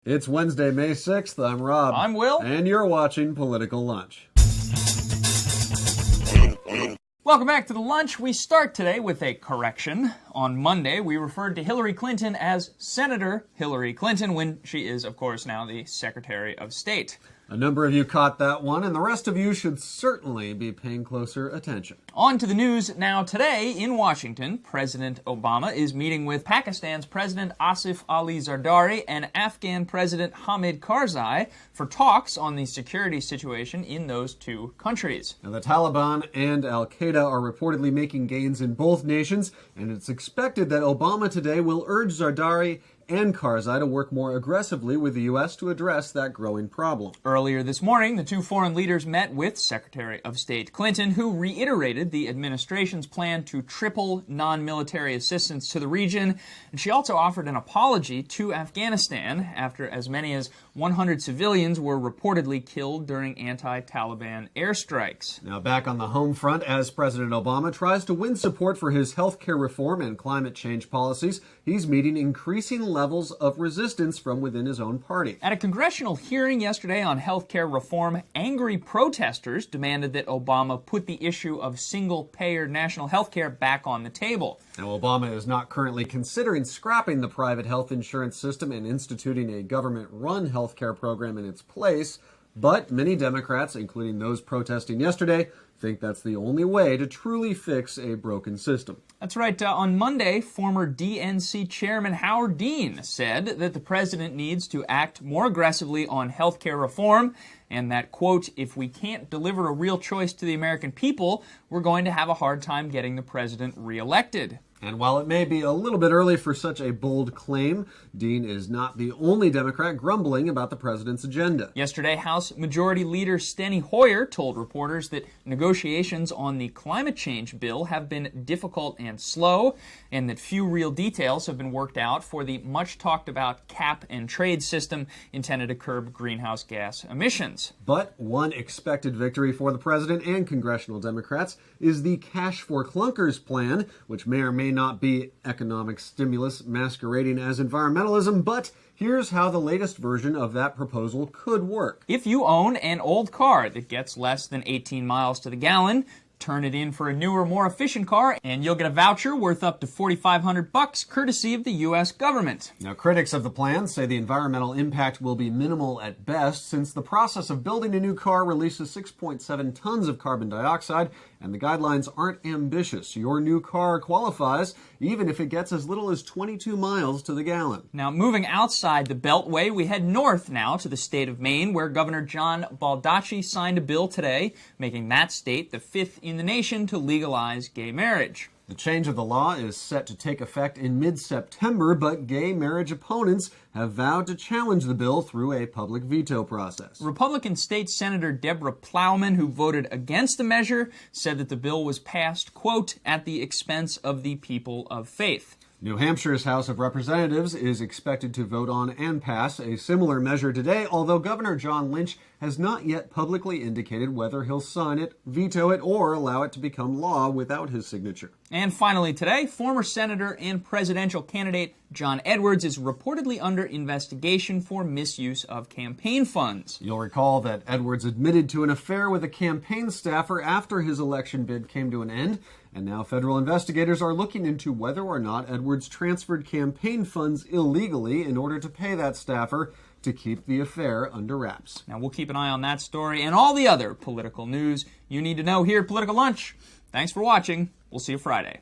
It's Wednesday, May 6th. I'm Rob. I'm Will. And you're watching Political Lunch. Welcome back to The Lunch. We start today with a correction. On Monday, we referred to Hillary Clinton as Senator Hillary Clinton when she is, of course, now the Secretary of State. A number of you caught that one, and the rest of you should certainly be paying closer attention. On to the news now. Today in Washington, President Obama is meeting with Pakistan's President Asif Ali Zardari and Afghan President Hamid Karzai for talks on the security situation in those two countries. Now, the Taliban and Al-Qaeda are reportedly making gains in both nations, and it's expected that Obama today will urge Zardari and Karzai to work more aggressively with the U.S. to address that growing problem. Earlier this morning, the two foreign leaders met with Secretary of State Clinton, who reiterated the administration's plan to triple non-military assistance to the region, and she also offered an apology to Afghanistan after as many as 100 civilians were reportedly killed during anti-Taliban airstrikes. Now, back on the home front, as President Obama tries to win support for his health care reform and climate change policies, he's meeting increasing levels of resistance from within his own party. At a congressional hearing yesterday on health care reform, angry protesters demanded that Obama put the issue of single-payer national health care back on the table. Now, Obama is not currently considering scrapping the private health insurance system and instituting a government-run health care program in its place, but many Democrats, including those protesting yesterday, think that's the only way to truly fix a broken system. That's right. On Monday, former DNC Chairman Howard Dean said that the president needs to act more aggressively on health care reform and that, quote, if we can't deliver a real choice to the American people, we're going to have a hard time getting the president reelected. And while it may be a little bit early for such a bold claim, Dean is not the only Democrat grumbling about the president's agenda. Yesterday, House Majority Leader Steny Hoyer told reporters that negotiations on the climate change bill have been difficult and slow, and that few real details have been worked out for the much-talked-about cap-and-trade system intended to curb greenhouse gas emissions. But one expected victory for the president and congressional Democrats is the Cash for Clunkers plan, which may or may not be economic stimulus masquerading as environmentalism, but here's how the latest version of that proposal could work. If you own an old car that gets less than 18 miles to the gallon, turn it in for a newer, more efficient car, and you'll get a voucher worth up to $4,500 courtesy of the U.S. government. Now, critics of the plan say the environmental impact will be minimal at best, since the process of building a new car releases 6.7 tons of carbon dioxide, and the guidelines aren't ambitious. Your new car qualifies even if it gets as little as 22 miles to the gallon. Now, moving outside the Beltway, we head north now to the state of Maine, where Governor John Baldacci signed a bill today, making that state the fifth in the nation to legalize gay marriage. The change of the law is set to take effect in mid-September, but gay marriage opponents have vowed to challenge the bill through a public veto process. Republican State Senator Deborah Plowman, who voted against the measure, said that the bill was passed, quote, at the expense of the people of faith. New Hampshire's House of Representatives is expected to vote on and pass a similar measure today, although Governor John Lynch has not yet publicly indicated whether he'll sign it, veto it, or allow it to become law without his signature. And finally today, former Senator and presidential candidate John Edwards is reportedly under investigation for misuse of campaign funds. You'll recall that Edwards admitted to an affair with a campaign staffer after his election bid came to an end, and now federal investigators are looking into whether or not Edwards transferred campaign funds illegally in order to pay that staffer to keep the affair under wraps. Now, we'll keep an eye on that story and all the other political news you need to know here at Political Lunch. Thanks for watching. We'll see you Friday.